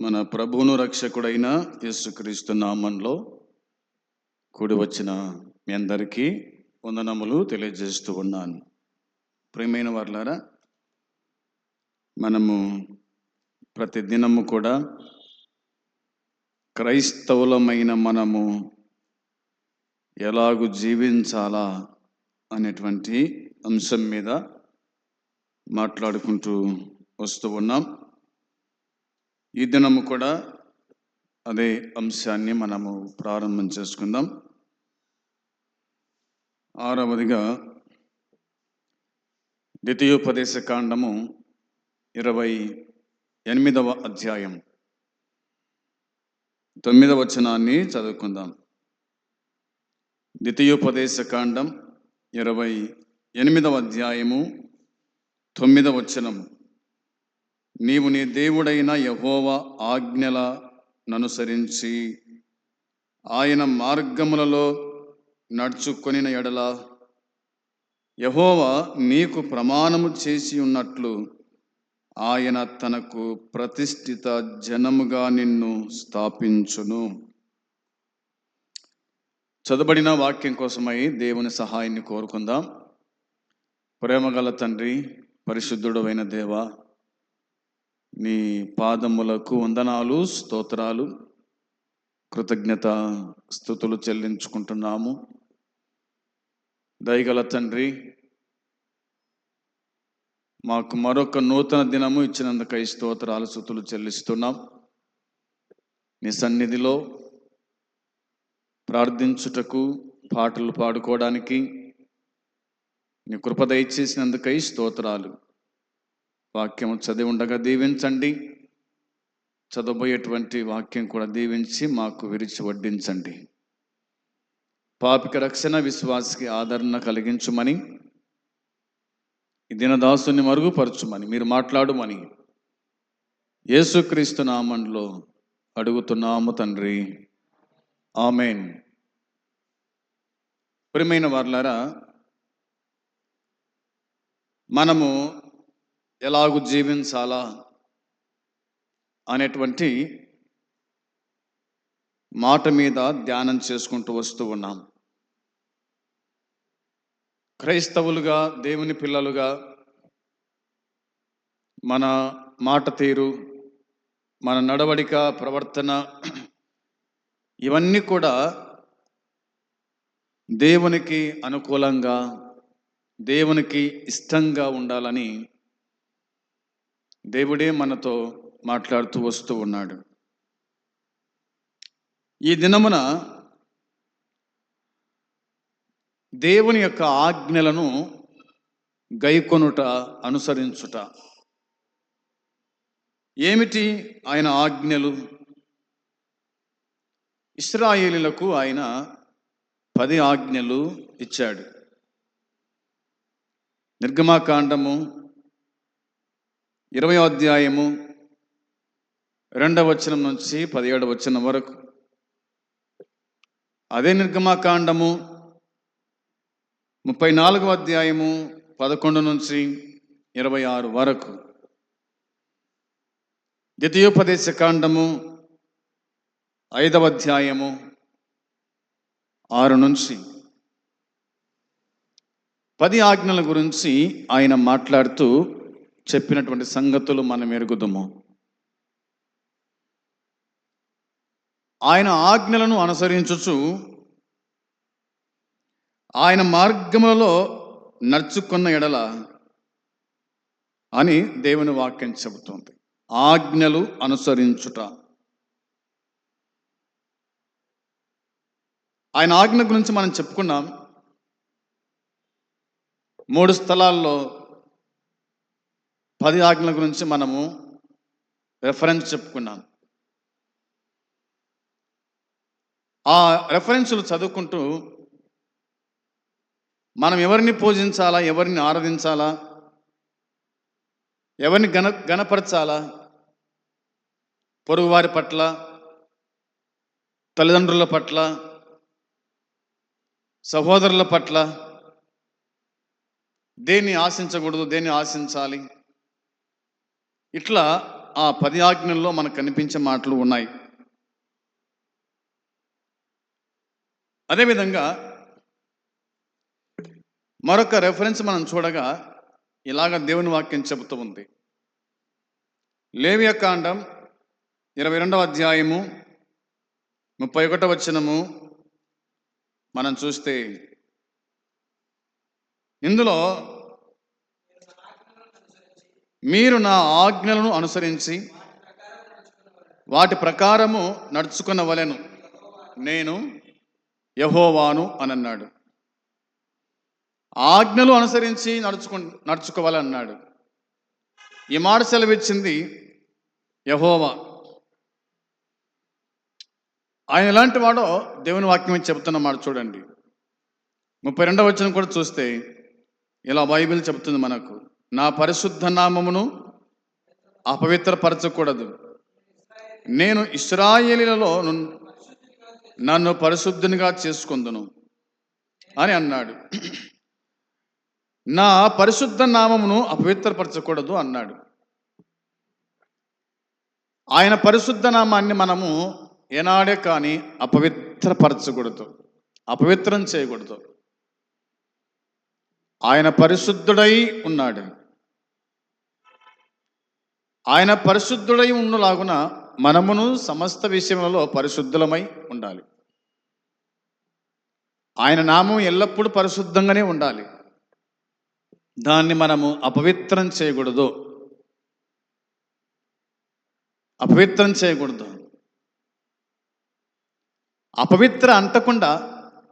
మన ప్రభువును రక్షకుడైన యేసుక్రీస్తు నామంలో కూడి వచ్చిన మీ అందరికీ వందనములు తెలియజేస్తూ ఉన్నాను. ప్రియమైన వారులారా, మనము ప్రతిదినము కూడా క్రైస్తవులమైన మనము ఎలాగూ జీవించాలా అనేటువంటి అంశం మీద మాట్లాడుకుంటూ వస్తూ ఉన్నాం. ఈ దినము కూడా అదే అంశాన్ని మనము ప్రారంభం చేసుకుందాం. 6వదిగా ద్వితీయోపదేశ కాండము 28వ అధ్యాయం 9వ వచనాన్ని చదువుకుందాం. ద్వితీయోపదేశ కాండం 28వ అధ్యాయము 9వ వచనం. నీవు నీ దేవుడైన యెహోవా ఆజ్ఞలననుసరించి ఆయన మార్గములలో నడుచుకొనిన ఎడల యెహోవా నీకు ప్రమాణము చేసి ఉన్నట్లు ఆయన తనకు ప్రతిష్ఠిత జనముగా నిన్ను స్థాపించును. చదువుబడిన వాక్యం కోసమై దేవుని సహాయాన్ని కోరుకుందాం. ప్రేమగల తండ్రి, పరిశుద్ధుడైన దేవా, నీ పాదములకు వందనాలు, స్తోత్రాలు, కృతజ్ఞత స్తుతులు చెల్లించుకుంటున్నాము. దయగల తండ్రి, మాకు మరొక నూతన దినము ఇచ్చినందుకై స్తోత్రాలు, స్తుతులు చెల్లిస్తున్నాం. నీ సన్నిధిలో ప్రార్థించుటకు, పాటలు పాడుకోవడానికి నీ కృప దయచేసినందుకై స్తోత్రాలు. వాక్యం చదివి ఉండగా దీవించండి. చదవబోయేటువంటి వాక్యం కూడా దీవించి మాకు విరిచి వడ్డించండి. పాపిక రక్షణ, విశ్వాసికి ఆదరణ కలిగించుమని, ఈ దినదాసుని మరుగుపరచుమని, మీరు మాట్లాడుమని యేసుక్రీస్తు నామంలో అడుగుతున్నాము తండ్రి, ఆమేన్. ప్రియమైన వారులారా, మనము ఎలాగూ జీవించాలా అనేటువంటి మాట మీద ధ్యానం చేసుకుంటూ వస్తూ ఉన్నాం. క్రైస్తవులుగా, దేవుని పిల్లలుగా మన మాట తీరు, మన నడవడిక, ప్రవర్తన ఇవన్నీ కూడా దేవునికి అనుకూలంగా, దేవునికి ఇష్టంగా ఉండాలని దేవుడే మనతో మాట్లాడుతూ వస్తూ ఉన్నాడు. ఈ దినమున దేవుని యొక్క ఆజ్ఞలను గైకొనుట, అనుసరించుట. ఏమిటి ఆయన ఆజ్ఞలు? ఇశ్రాయేలీయులకు ఆయన 10 ఆజ్ఞలు ఇచ్చాడు. నిర్గమాకాండము 20వ అధ్యాయము 2వ వచనం నుంచి 17వ వచనం వరకు, అదే నిర్గమాకాండము 34వ అధ్యాయము 11 నుంచి 26 వరకు, ద్వితీయోపదేశ కాండము 5వ అధ్యాయము 6 నుంచి 10 ఆజ్ఞల గురించి ఆయన మాట్లాడుతూ చెప్పినటువంటి సంగతులు మనం ఎరుగుదుము. ఆయన ఆజ్ఞలను అనుసరించుచు ఆయన మార్గములలో నడుచుకున్న ఎడల అని దేవుని వాక్యం చెబుతోంది. ఆజ్ఞలు అనుసరించుట. ఆయన ఆజ్ఞ గురించి మనం చెప్పుకున్నాం. 3 స్థలాల్లో 10 ఆజ్ఞల గురించి మనము రెఫరెన్స్ చెప్పుకున్నాం. ఆ రెఫరెన్సులు చదువుకుంటూ మనం ఎవరిని పూజించాలా, ఎవరిని ఆరాధించాలా, ఎవరిని గణపరచాలా, పొరుగువారి పట్ల, తల్లిదండ్రుల పట్ల, సహోదరుల పట్ల దేన్ని ఆశించకూడదు, దేన్ని ఆశించాలి, ఇట్లా ఆ 10 ఆజ్ఞల్లో మనకు కనిపించే మాటలు ఉన్నాయి. అదేవిధంగా మరొక రెఫరెన్స్ మనం చూడగా ఇలాగ దేవుని వాక్యం చెబుతూ ఉంది. లేవియకాండం 22వ అధ్యాయము 31వ వచనము మనం చూస్తే ఇందులో మీరు నా ఆజ్ఞలను అనుసరించి వాటి ప్రకారము నడుచుకునవలెను, నేను యెహోవాను అని అన్నాడు. ఆజ్ఞలు అనుసరించి నడుచుకోవాలన్నాడు. ఈ మాట సెలవిచ్చింది యెహోవా. ఆయన ఎలాంటి వాడో దేవుని వాక్యం చెబుతున్నమాట చూడండి. 32వ వచనం కూడా చూస్తే ఇలా బైబిల్ చెబుతుంది మనకు, నా పరిశుద్ధ నామమును అపవిత్రపరచకూడదు, నేను ఇశ్రాయేలీలలో నన్ను పరిశుద్ధునిగా చేసుకొందును అని అన్నాడు. నా పరిశుద్ధ నామమును అపవిత్రపరచకూడదు అన్నాడు. ఆయన పరిశుద్ధ నామాన్ని మనము ఏనాడే కానీ అపవిత్రపరచకూడదు, అపవిత్రం చేయకూడదు. ఆయన పరిశుద్ధుడై ఉన్నాడు. ఆయన పరిశుద్ధుడై ఉన్నలాగున మనమును సమస్త విషయములలో పరిశుద్ధులమై ఉండాలి. ఆయన నామం ఎల్లప్పుడూ పరిశుద్ధంగానే ఉండాలి. దాన్ని మనము అపవిత్రం చేయకూడదు, అపవిత్రం చేయకూడదు. అపవిత్ర అంటకుండా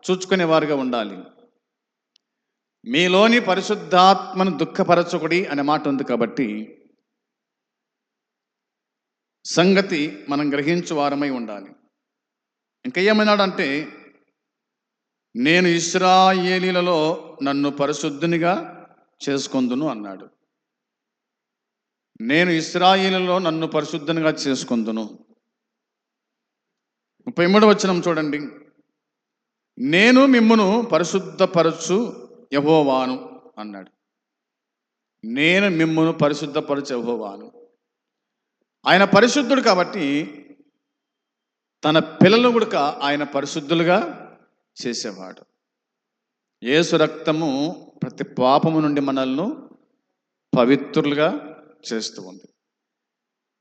చూచుకునేవారుగా ఉండాలి. మీలోని పరిశుద్ధాత్మను దుఃఖపరచకుడి అనే మాట ఉంది. కాబట్టి సంగతి మనం గ్రహించు వారమై ఉండాలి. ఇంకా ఏమన్నాడంటే, నేను ఇశ్రాయేలీలలో నన్ను పరిశుద్ధునిగా చేసుకొందును అన్నాడు. నేను ఇశ్రాయేలీలలో నన్ను పరిశుద్ధునిగా చేసుకొందును. 33వ వచనం చూడండి, నేను మిమ్మును పరిశుద్ధపరచు యెహోవాను అన్నాడు. నేను మిమ్మును పరిశుద్ధపరచు యెహోవాను. ఆయన పరిశుద్ధుడు కాబట్టి తన పిల్లలను కూడా ఆయన పరిశుద్ధులుగా చేసేవాడు. యేసు రక్తము ప్రతి పాపము నుండి మనల్ని పవిత్రులుగా చేస్తూ ఉంది,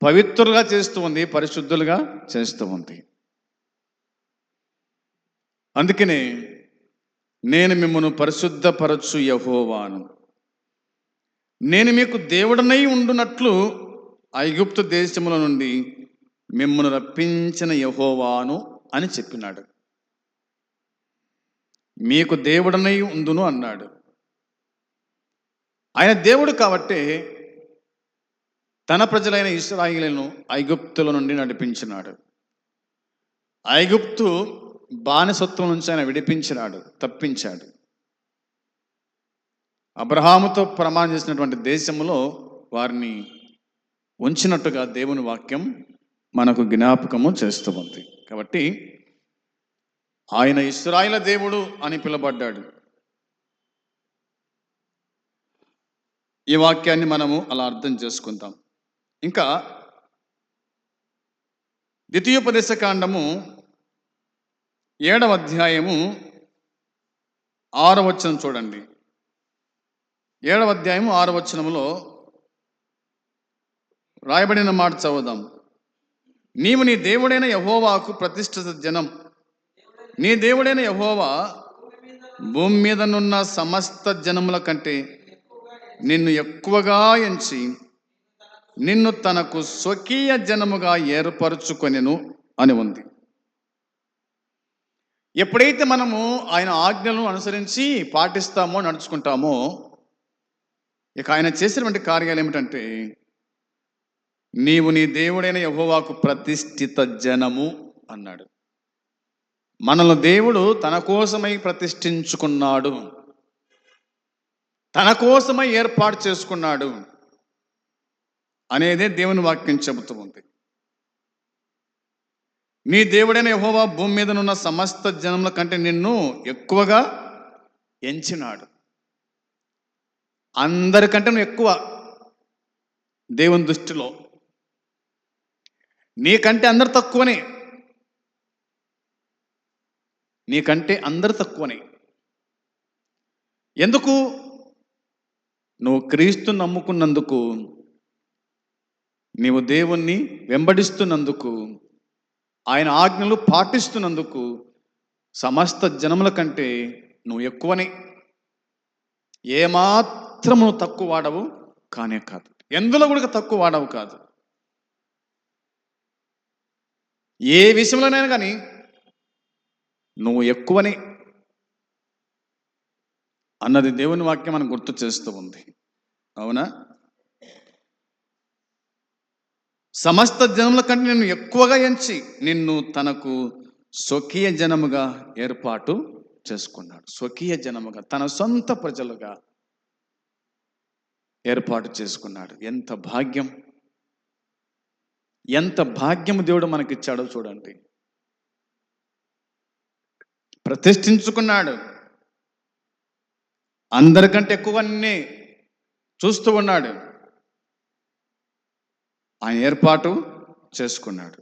పవిత్రులుగా చేస్తూ ఉంది, పరిశుద్ధులుగా చేస్తూ ఉంది. అందుకనే నేను మిమ్మల్ని పరిశుద్ధపరచు యెహోవాను, నేను మీకు దేవుడనై ఉండునట్లు ఐగుప్తు దేశముల నుండి మిమ్మల్ని రప్పించిన యెహోవాను అని చెప్పినాడు. మీకు దేవుడనై ఉండును అన్నాడు. ఆయన దేవుడు కాబట్టి తన ప్రజలైన ఇశ్రాయేలును ఐగుప్తుల నుండి నడిపించినాడు. ఐగుప్తు బానిసత్వం నుంచి ఆయన విడిపించినాడు, తప్పించాడు. అబ్రహాముతో ప్రమాణం చేసినటువంటి దేశంలో వారిని ఉంచినట్టుగా దేవుని వాక్యం మనకు జ్ఞాపకము చేస్తూ ఉంది. కాబట్టి ఆయన ఇశ్రాయేలు దేవుడు అని పిలువబడ్డాడు. ఈ వాక్యాన్ని మనము అలా అర్థం చేసుకుందాం. ఇంకా ద్వితీయోపదేశకాండము 7వ అధ్యాయము 6వ వచనం చూడండి. 7వ అధ్యాయము 6వ వచనములో రాయబడిన మాట చదువుదాం. నీవు నీ దేవుడైన యెహోవాకు ప్రతిష్ఠిత జనం, నీ దేవుడైన యెహోవా భూమి మీదనున్న సమస్త జనముల కంటే నిన్ను ఎక్కువగా ఎంచి నిన్ను తనకు స్వకీయ జనముగా ఏర్పరచుకొనెను అని ఉంది. ఎప్పుడైతే మనము ఆయన ఆజ్ఞలను అనుసరించి పాటిస్తామో, నడుచుకుంటామో, ఇక ఆయన చేసినటువంటి కార్యాలు ఏమిటంటే, నీవు నీ దేవుడైన యెహోవాకు ప్రతిష్ఠిత జనము అన్నాడు. మనల్ని దేవుడు తన కోసమై ప్రతిష్ఠించుకున్నాడు, తన కోసమై ఏర్పాటు చేసుకున్నాడు అనేదే దేవుని వాక్యం చెబుతూ ఉంది. నీ దేవుడైన యెహోవా భూమి మీద ఉన్న సమస్త జనముల కంటే నిన్ను ఎక్కువగా ఎంచినాడు. అందరికంటే నువ్వు ఎక్కువ దేవుని దృష్టిలో. నీకంటే అందరు తక్కువనే, నీకంటే అందరు తక్కువనే. ఎందుకు? నువ్వు క్రీస్తు నమ్ముకున్నందుకు, నీవు దేవుణ్ణి వెంబడిస్తున్నందుకు, ఆయన ఆజ్ఞలు పాటిస్తున్నందుకు సమస్త జనముల కంటే నువ్వు ఎక్కువనే. ఏమాత్రం నువ్వు తక్కువ వాడవు కానే కాదు, ఎందులో కూడా తక్కువ వాడవు కాదు. ఏ విషయంలోనైనా కానీ నువ్వు ఎక్కువనే అన్నది దేవుని వాక్యం మనం గుర్తు చేస్తూ ఉంది. అవునా? సమస్త జనముల కంటే నిన్ను ఎక్కువగా ఎంచి నిన్ను తనకు స్వకీయ జనముగా ఏర్పాటు చేసుకున్నాడు. స్వకీయ జనముగా, తన సొంత ప్రజలుగా ఏర్పాటు చేసుకున్నాడు. ఎంత భాగ్యం, ఎంత భాగ్యము దేవుడు మనకిచ్చాడో చూడండి. ప్రతిష్ఠించుకున్నాడు. అందరికంటే ఎక్కువన్నీ చూస్తూ ఉన్నాడు. ఆయన ఏర్పాటు చేసుకున్నాడు.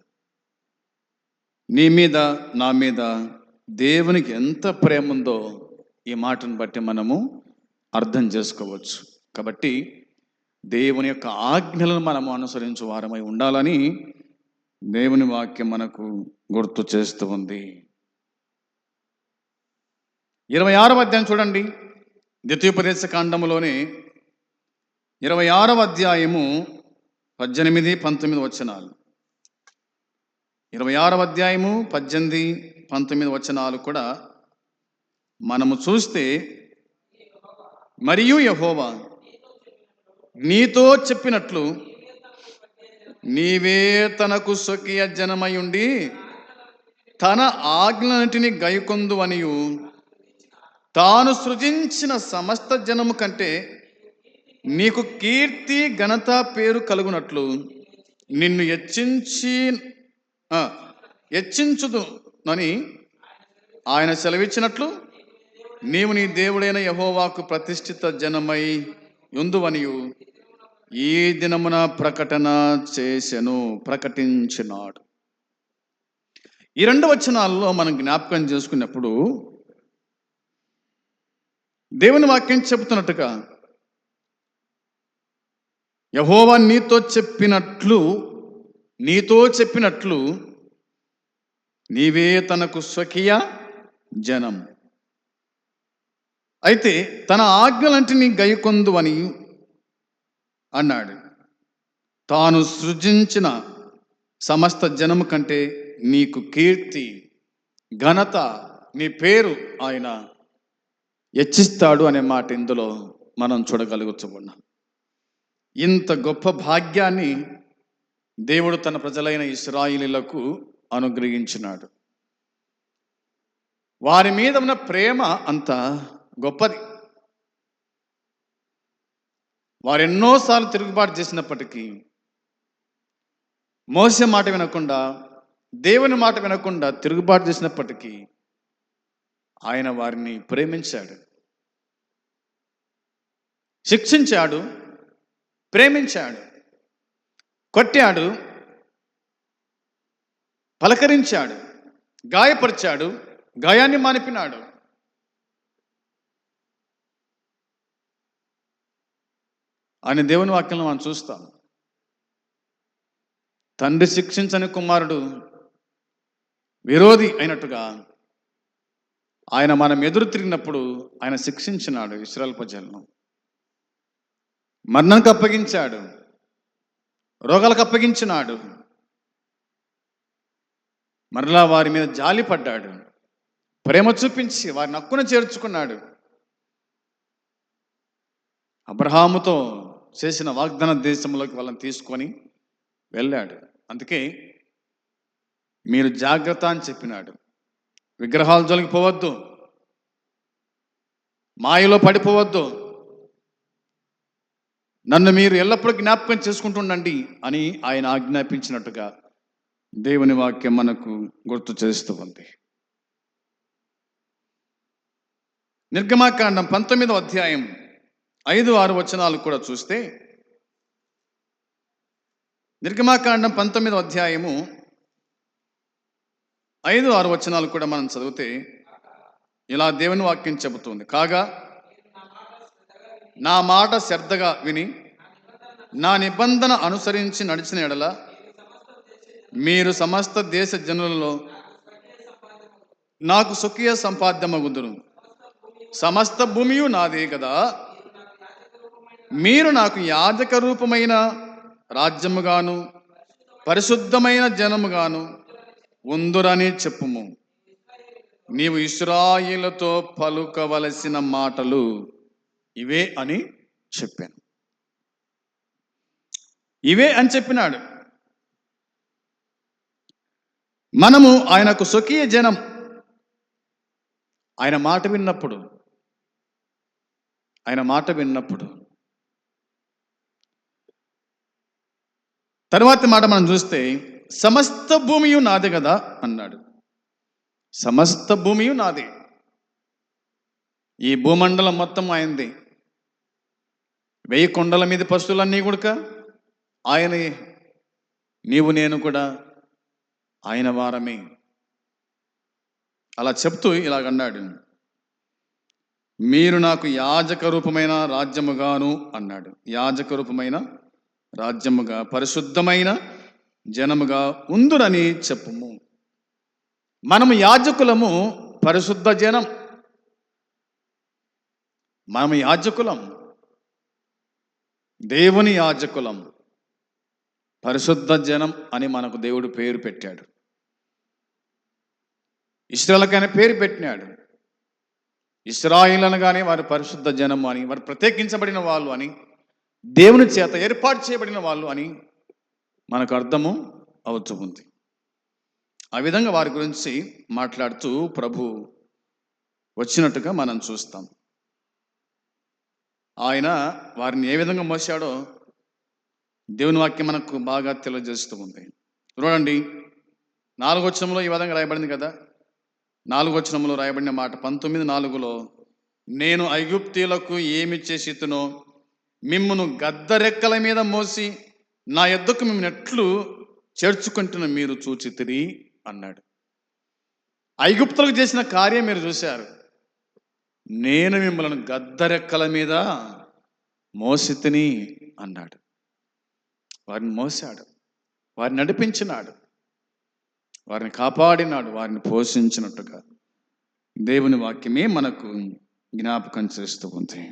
నీ మీద, నా మీద దేవునికి ఎంత ప్రేమ ఉందో ఈ మాటను బట్టి మనము అర్థం చేసుకోవచ్చు. కాబట్టి దేవుని యొక్క ఆజ్ఞలను మనము అనుసరించే వారమై ఉండాలని దేవుని వాక్యం మనకు గుర్తు చేస్తూ ఉంది. 26వ అధ్యాయం చూడండి. ద్వితీయోపదేశ కాండములోనే 26వ అధ్యాయము 18-19 వచనాలు. 26వ అధ్యాయము 18-19 వచనాలు కూడా మనము చూస్తే, మరియు యెహోవా నీతో చెప్పినట్లు నీవే తనకు స్వకీయ జనమై ఉండి తన ఆజ్ఞలన్నిటిని గైకొందువనియు తాను సృజించిన సమస్త జనము కంటే నీకు కీర్తి ఘనత పేరు కలుగునట్లు నిన్ను హెచ్చించుదునని ఆయన సెలవిచ్చినట్లు నీవు నీ దేవుడైన యెహోవాకు ప్రతిష్ఠిత జనమై యుందువనియు ఈ దినమున ప్రకటించినాడు. ఈ 2 వచనాల్లో మనం జ్ఞాపకం చేసుకున్నప్పుడు దేవుని వాక్యం చెబుతున్నట్టుగా, యెహోవా నీతో చెప్పినట్లు నీవే తనకు స్వకీయ జనం. అయితే తన ఆజ్ఞలంటిని గైకొందువని అన్నాడు. తాను సృజించిన సమస్త జనము కంటే నీకు కీర్తి ఘనత, నీ పేరు ఆయన హెచ్చిస్తాడు అనే మాట ఇందులో మనం చూడగలుగుతున్నాం. ఇంత గొప్ప భాగ్యాన్ని దేవుడు తన ప్రజలైన ఇశ్రాయేలీయులకు అనుగ్రహించినాడు. వారి మీద ఉన్న ప్రేమ అంత గొప్పది. వారు ఎన్నోసార్లు తిరుగుబాటు చేసినప్పటికీ, మోసే మాట వినకుండా, దేవుని మాట వినకుండా తిరుగుబాటు చేసినప్పటికీ ఆయన వారిని ప్రేమించాడు, శిక్షించాడు, ప్రేమించాడు, కొట్టాడు, పలకరించాడు, గాయపరిచాడు, గాయాన్ని మానిపినాడు. అని దేవుని వాక్యంలో మనం చూస్తాం. తండ్రి శిక్షించని కుమారుడు విరోధి అయినట్టుగా ఆయన మనం ఎదురు తిరిగినప్పుడు ఆయన శిక్షించినాడు. ఇశ్రాయేలు ప్రజలను మరణానికి అప్పగించాడు, రోగాలకు అప్పగించినాడు, మరలా వారి మీద జాలి పడ్డాడు, ప్రేమ చూపించి వారిని హక్కున చేర్చుకున్నాడు. అబ్రహాముతో చేసిన వాగ్దాన దేశంలోకి వాళ్ళని తీసుకొని వెళ్ళాడు. అందుకే మీరు జాగ్రత్త అని చెప్పినాడు. విగ్రహాల జోలికి పోవద్దు, మాయలో పడిపోవద్దు, నన్ను మీరు ఎల్లప్పుడూ జ్ఞాపకం చేసుకుంటుండండి అని ఆయన ఆజ్ఞాపించినట్టుగా దేవుని వాక్యం మనకు గుర్తు చేస్తూ ఉంది. నిర్గమాకాండం 19వ అధ్యాయం 5-6 వచనాలు కూడా చూస్తే, నిర్గమాకాండం 19వ అధ్యాయము 5-6 వచనాలు కూడా మనం చదివితే ఇలా దేవుని వాక్యం చెబుతుంది. కాగా నా మాట శ్రద్ధగా విని నా నిబంధన అనుసరించి నడిచిన ఎడల మీరు సమస్త దేశ జనులలో నాకు స్వకీయ సంపాద్యమగుదురు. సమస్త భూమియు నాదే కదా. మీరు నాకు యాజక రూపమైన రాజ్యముగాను పరిశుద్ధమైన జనముగాను ఉందురని చెప్పుము. నీవు ఇశ్రాయేలుతో పలుకవలసిన మాటలు ఇవే అని చెప్పాను. ఇవే అని చెప్పినాడు. మనము ఆయనకు స్వకీయ జనం. ఆయన మాట విన్నప్పుడు తరువాతి మాట మనం చూస్తే సమస్త భూమియు నాదే కదా అన్నాడు. సమస్త భూమియు నాదే. ఈ భూమండలం మొత్తం ఆయనది. 1000 కొండల మీద పశువులన్నీ కూడా ఆయనే. నీవు నేను కూడా ఆయన వారమే. అలా చెప్తూ ఇలాగన్నాడు, మీరు నాకు యాజక రూపమైన రాజ్యముగాను అన్నాడు. యాజక రూపమైన రాజ్యముగా పరిశుద్ధమైన జనముగా ఉందురని చెప్పుము. మనము యాజకులము, పరిశుద్ధ జనం. మనము యాజకులం, దేవుని యాజకులం, పరిశుద్ధ జనం అని మనకు దేవుడు పేరు పెట్టాడు. ఇశ్రాయేలుకైనా పేరు పెట్టినాడు. ఇశ్రాయేలు అనగానే వారు పరిశుద్ధ జనము అని, వారు ప్రత్యేకించబడిన వాళ్ళు అని, దేవుని చేత ఏర్పాటు చేయబడిన వాళ్ళు అని మనకు అర్థము అవుతూ ఉంది. ఆ విధంగా వారి గురించి మాట్లాడుతూ ప్రభు వచ్చినట్టుగా మనం చూస్తాం. ఆయన వారిని ఏ విధంగా మోసాడో దేవుని వాక్యం మనకు బాగా తెలియజేస్తూ ఉంది. చూడండి, 4వ వచనంలో ఈ విధంగా రాయబడింది కదా. 4వ వచనంలో రాయబడిన మాట 19:4లో, నేను ఐగుప్తీయులకు ఏమి చేసితునో మిమ్మును గద్దరెక్కల మీద మోసి నా యొద్దకు మిమ్మల్ని ఎట్లు చేర్చుకుంటున్న మీరు చూచితిరి అన్నాడు. ఐగుప్తులకు చేసిన కార్యం మీరు చూశారు. నేను మిమ్మల్ని గద్దరెక్కల మీద మోసితిని అన్నాడు. వారిని మోసాడు, వారిని నడిపించినాడు, వారిని కాపాడినాడు, వారిని పోషించినట్టుగా దేవుని వాక్యమే మనకు జ్ఞాపకం చేస్తూ ఉంది.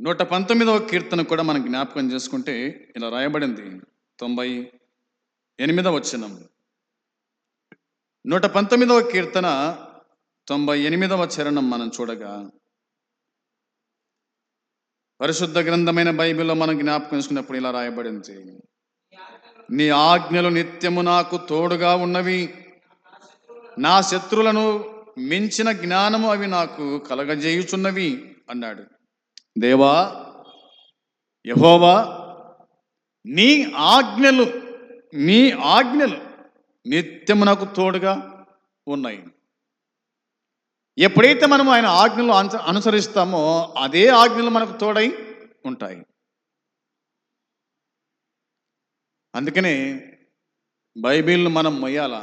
119వ కీర్తన కూడా మనం జ్ఞాపకం చేసుకుంటే ఇలా రాయబడింది. 98వ వచనం. 119వ కీర్తన 98వ చరణం మనం చూడగా, పరిశుద్ధ గ్రంథమైన బైబిల్లో మనం జ్ఞాపకం చేసుకున్నప్పుడు ఇలా రాయబడింది, నీ ఆజ్ఞలు నిత్యము నాకు తోడుగా ఉన్నవి, నా శత్రువులను మించిన జ్ఞానము అవి నాకు కలగజేయుచున్నవి అన్నాడు. దేవా యెహోవా, నీ ఆజ్ఞలు నిత్యము నాకు తోడుగా ఉన్నాయి. ఎప్పుడైతే మనం ఆయన ఆజ్ఞలు అనుసరిస్తామో అదే ఆజ్ఞలు మనకు తోడై ఉంటాయి. అందుకనే బైబిల్ను మనం మొయ్యాల.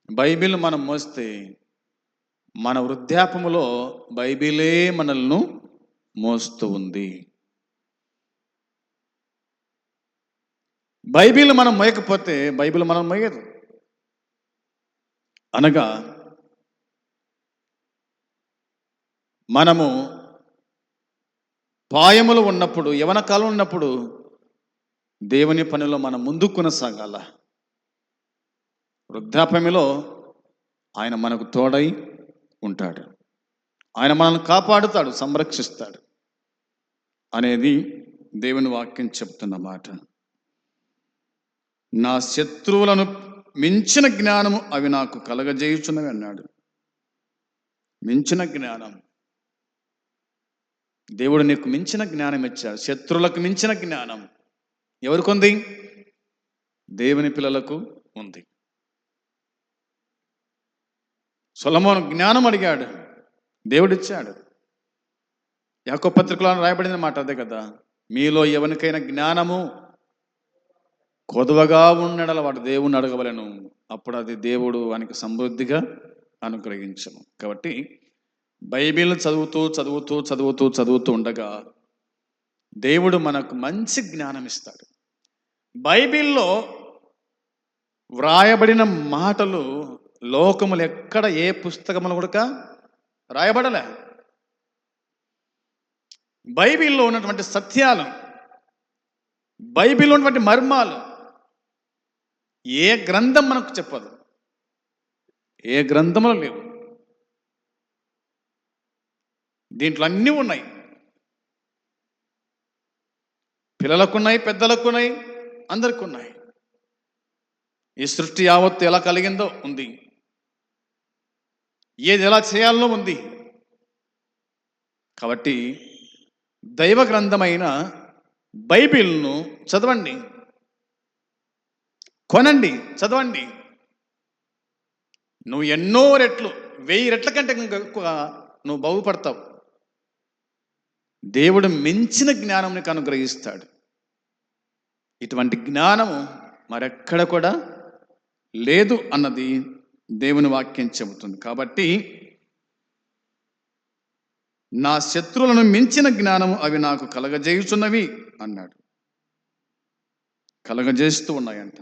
బైబిల్ మనం మోస్తే మన వృద్ధాప్యములో బైబిలే మనల్ని మోస్తూ ఉంది. బైబిల్ మనం మోయకపోతే బైబిల్ మనం మోయదు. అనగా మనము పాయములు ఉన్నప్పుడు, యవన కాలం ఉన్నప్పుడు దేవుని పనిలో మనం ముందుకు కొనసాగాల. వృద్ధాప్యములో ఆయన మనకు తోడై ఉంటాడు. ఆయన మనల్ని కాపాడుతాడు, సంరక్షిస్తాడు అనేది దేవుని వాక్యం చెప్తున్న మాట. నా శత్రువులను మించిన జ్ఞానము అవి నాకు కలగజేయుచున్నవి అన్నాడు. మించిన జ్ఞానం. దేవుడు నీకు మించిన జ్ఞానం ఇచ్చాడు. శత్రువులకు మించిన జ్ఞానం ఎవరికి ఉంది? దేవుని పిల్లలకు ఉంది. సొలొమోను జ్ఞానం అడిగాడు, దేవుడిచ్చాడు. యాకోబు పత్రికలో రాయబడిన మాట అదే కదా, మీలో ఎవరికైనా జ్ఞానము కొదువగా ఉన్నడల వాడు దేవుణ్ణి అడగవలను, అప్పుడు అది దేవుడు వానికి సమృద్ధిగా అనుగ్రహించను. కాబట్టి బైబిల్ చదువుతూ చదువుతూ చదువుతూ చదువుతూ ఉండగా దేవుడు మనకు మంచి జ్ఞానం ఇస్తాడు. బైబిల్లో వ్రాయబడిన మాటలు లోకములు ఎక్కడ ఏ పుస్తకములు కూడా రాయబడలే. బైబిల్లో ఉన్నటువంటి సత్యాలు, బైబిల్లో ఉన్నటువంటి మర్మాలు ఏ గ్రంథం మనకు చెప్పదు, ఏ గ్రంథములు లేవు. దీంట్లో అన్నీ ఉన్నాయి. పిల్లలకున్నాయి, పెద్దలకున్నాయి, అందరికి ఉన్నాయి. ఈ సృష్టి యావత్తు ఎలా కలిగిందో ఉంది, ఏది ఎలా చేయాలో ఉంది. కాబట్టి దైవ గ్రంథమైన బైబిల్ను చదవండి, కొనండి, చదవండి. నువ్వు ఎన్నో రెట్లు, 1000 రెట్ల కంటే ఎక్కువ నువ్వు బాగుపడతావు. దేవుడు మించిన జ్ఞానం నీకు అనుగ్రహిస్తాడు. ఇటువంటి జ్ఞానము మరెక్కడ కూడా లేదు అన్నది దేవుని వాక్యం చెబుతుంది. కాబట్టి నా శత్రువులను మించిన జ్ఞానము అవి నాకు కలగజేయుచున్నవి అన్నాడు. కలగజేస్తూ ఉన్నాయంట.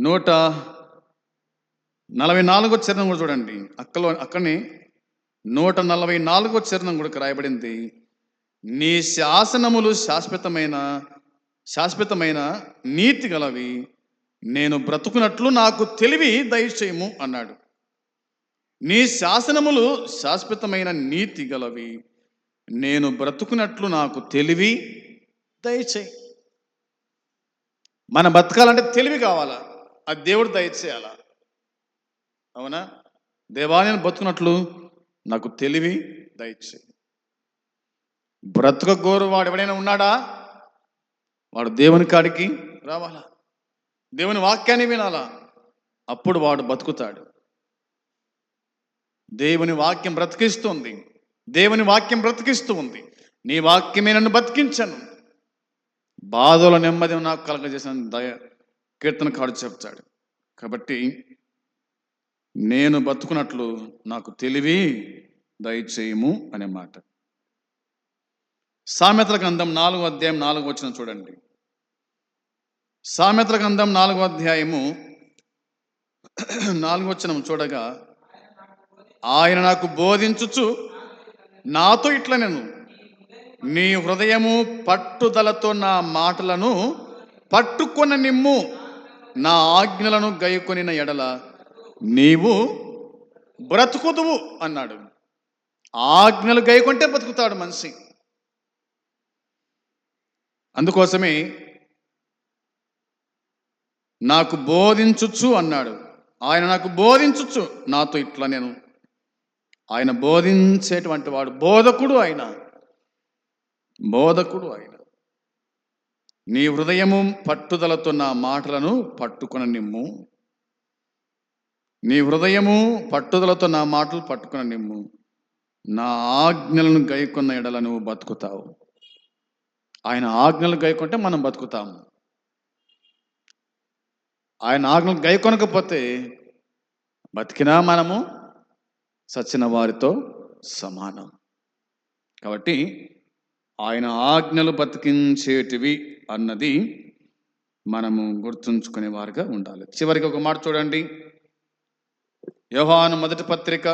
144వ చరణం కూడా చూడండి. అక్కడనే 144వ చరణం కూడా రాయబడింది, నీ శాసనములు శాశ్వతమైన నీతి గలవి, నేను బ్రతుకున్నట్లు నాకు తెలివి దయచేయము అన్నాడు. నీ శాసనములు శాశ్వతమైన నీతి గలవి, నేను బ్రతుకున్నట్లు నాకు తెలివి దయచేయి. మన బతకాలంటే తెలివి కావాలా, అది దేవుడు దయచేయాలా? అవునా? దేవా, నేను బతుకున్నట్లు నాకు తెలివి దయచేయి. బ్రతుకగోరు వాడు ఎవడైనా ఉన్నాడా? వాడు దేవుని కాడికి రావాలా, దేవుని వాక్యాన్ని వినాలా, అప్పుడు వాడు బతుకుతాడు. దేవుని వాక్యం బ్రతికిస్తుంది, దేవుని వాక్యం బ్రతికిస్తూ ఉంది. నీ వాక్యమే నన్ను బతికించను, బాధలో నెమ్మది నాకు కలగజేసిన కీర్తనకారుడు చెప్తాడు. కాబట్టి నేను బతుకున్నట్లు నాకు తెలివి దయచేయము అనే మాట. సామెతల గ్రంథం 4వ అధ్యాయం 4వ వచనం చూడండి. సామెతల గ్రంథం 4వ అధ్యాయము 4వ వచనం చూడగా, ఆయన నాకు బోధించుచు నాతో ఇట్లా, నేను నీ హృదయము పట్టుదలతో నా మాటలను పట్టుకొన నిమ్ము, నా ఆజ్ఞలను గైకొనిన ఎడల నీవు బ్రతుకుదువు అన్నాడు. ఆజ్ఞలు గైకొంటే బతుకుతాడు మనిషి. అందుకోసమే నాకు బోధించుచు అన్నాడు. ఆయన నాకు బోధించుచు నాతో ఇట్లా, నేను ఆయన బోధించేటువంటి వాడు, బోధకుడు ఆయన. నీ హృదయము పట్టుదలతో నా మాటలను పట్టుకొన నిమ్ము, నీ హృదయము పట్టుదలతో నా మాటలు పట్టుకొన నిమ్ము, నా ఆజ్ఞలను గైకొన్న ఎడల నువ్వు బతుకుతావు. ఆయన ఆజ్ఞలు గైకొంటే మనం బతుకుతాము. ఆయన ఆజ్ఞలు గైకొనకపోతే బతికినా మనము చచ్చిన వారితో సమానం. కాబట్టి ఆయన ఆజ్ఞలు బతికించేటివి అన్నది మనము గుర్తుంచుకునే వారుగా ఉండాలి. చివరికి ఒక మాట చూడండి. యోహాను మొదటి పత్రిక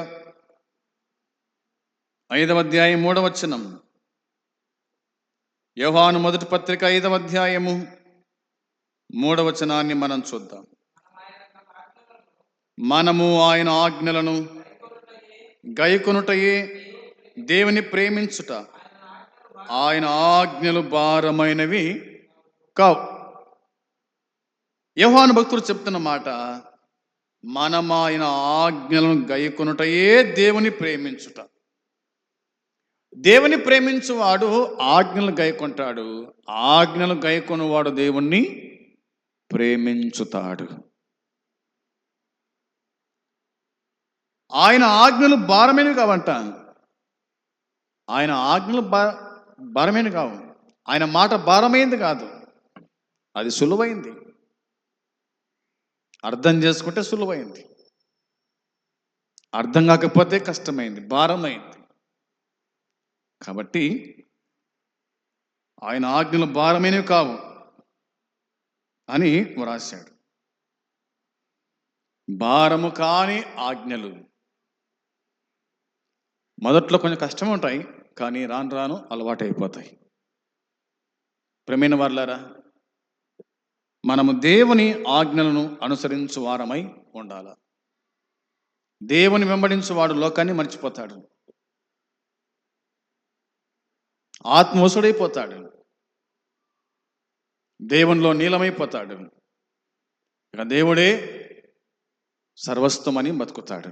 5వ అధ్యాయం 3వ వచనం. యోహాను మొదటి పత్రిక 5వ అధ్యాయము 3వ వచనాన్ని మనం చూద్దాం. మనము ఆయన ఆజ్ఞలను గైకొనుటయే దేవుని ప్రేమించుట, ఆయన ఆజ్ఞలు భారమైనవి కావు. యోహాను భక్తుడు చెప్తున్న మాట, మనం ఆయన ఆజ్ఞలను గైకొనుటయే దేవుని ప్రేమించుట. దేవుని ప్రేమించువాడు ఆజ్ఞలు గైకొంటాడు, ఆజ్ఞలు గైకొనువాడు దేవుణ్ణి ప్రేమించుతాడు. ఆయన ఆజ్ఞలు భారమైనవి కావంట. ఆయన ఆజ్ఞలు భారమైనవి కావు. ఆయన మాట భారమైంది కాదు, అది సులువైంది. అర్థం చేసుకుంటే సులువైంది, అర్థం కాకపోతే కష్టమైంది, భారమైంది. కాబట్టి ఆయన ఆజ్ఞలు భారమైనవి కావు అని వ్రాశాడు. భారము కాని ఆజ్ఞలు మొదట్లో కొంచెం కష్టం ఉంటాయి, కానీ రాను రాను అలవాటు అయిపోతాయి. ప్రియమైన వారలారా, మనము దేవుని ఆజ్ఞలను అనుసరించు వారమై ఉండాల. దేవుని వెంబడించువాడు లోకాన్ని మర్చిపోతాడు, ఆత్మవశుడైపోతాడు, దేవునిలో నీలమైపోతాడు. ఇక దేవుడే సర్వస్వమని బతుకుతాడు.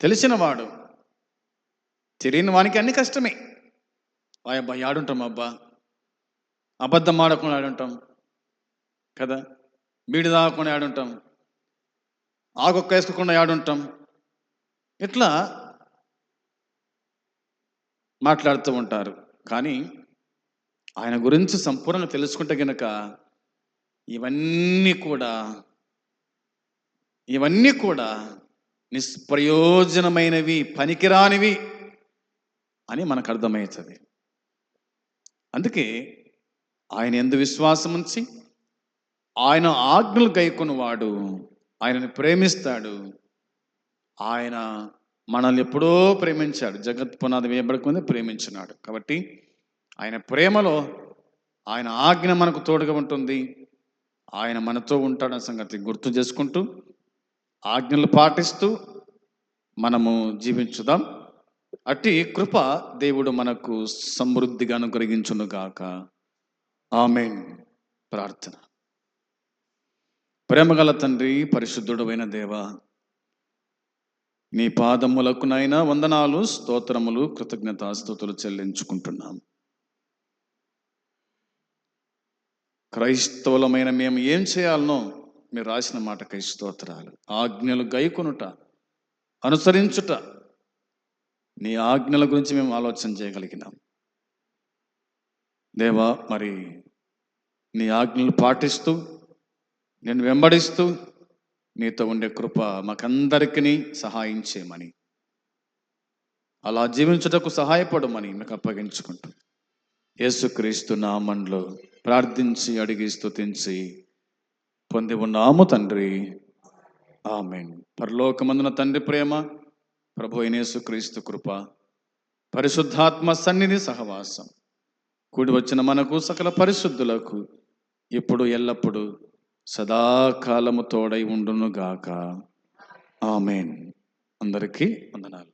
తెలిసిన వాడు, తెలియని వానికి అన్ని కష్టమే. అబ్బా ఆడుంటాం, అబ్బా అబద్ధం ఆడకుండా ఆడుంటాం కదా, బీడి తాగకుండా ఆడుంటాం, ఆకొక్క వేసుకోకుండా ఆడుంటాం. ఇట్లా మాట్లాడుతూ ఉంటారు. కానీ ఆయన గురించి సంపూర్ణంగా తెలుసుకుంటే గనక ఇవన్నీ కూడా నిష్ప్రయోజనమైనవి, పనికిరానివి అని మనకు అర్థమవుతుంది. అందుకే ఆయన యందు విశ్వాసం ఉంచి ఆయన ఆజ్ఞలు గైకొనువాడు ఆయనను ప్రేమిస్తాడు. ఆయన మనల్ని ఎప్పుడో ప్రేమించాడు, జగత్ పునాది వేయబడకముందే ప్రేమించినాడు. కాబట్టి ఆయన ప్రేమలో ఆయన ఆజ్ఞ మనకు తోడుగా ఉంటుంది. ఆయన మనతో ఉంటాడన్న సంగతి గుర్తు చేసుకుంటూ ఆజ్ఞలు పాటిస్తూ మనము జీవించుదాం. అట్టి కృప దేవుడు మనకు సమృద్ధిగా అనుగ్రహించునుగాక. ఆమేన్. ప్రార్థన. ప్రేమగల తండ్రి, పరిశుద్ధుడు అయిన దేవ, నీ పాదములకునైనా వందనాలు, స్తోత్రములు, కృతజ్ఞతాస్తుతులు చెల్లించుకుంటున్నాం. క్రైస్తవులమైన మేము ఏం చేయాలనో మీరు రాసిన మాటకై స్తోత్రాలు. ఆజ్ఞలు గైకొనుట, అనుసరించుట, నీ ఆజ్ఞల గురించి మేము ఆలోచన చేయగలిగినాం దేవా. మరి నీ ఆజ్ఞలు పాటిస్తూ నేను వెంబడిస్తూ నీతో ఉండే కృప మాకందరికీ సహాయం చేయమని, అలా జీవించుటకు సహాయపడమని మీకు అప్పగించుకుంటూ యేసుక్రీస్తు నామములో ప్రార్థించి అడిగి స్తుతించి పొంది ఉన్నాము తండ్రి. ఆమేన్. పరలోకమందున తండ్రి ప్రేమ, ప్రభు అయిన యేసుక్రీస్తు కృప, పరిశుద్ధాత్మ సన్నిధి సహవాసం కూడి వచ్చిన మనకు సకల పరిశుద్ధులకు ఇప్పుడు ఎల్లప్పుడు సదాకాలము తోడై ఉండునుగాక. ఆమేన్. అందరికీ వందనాలు.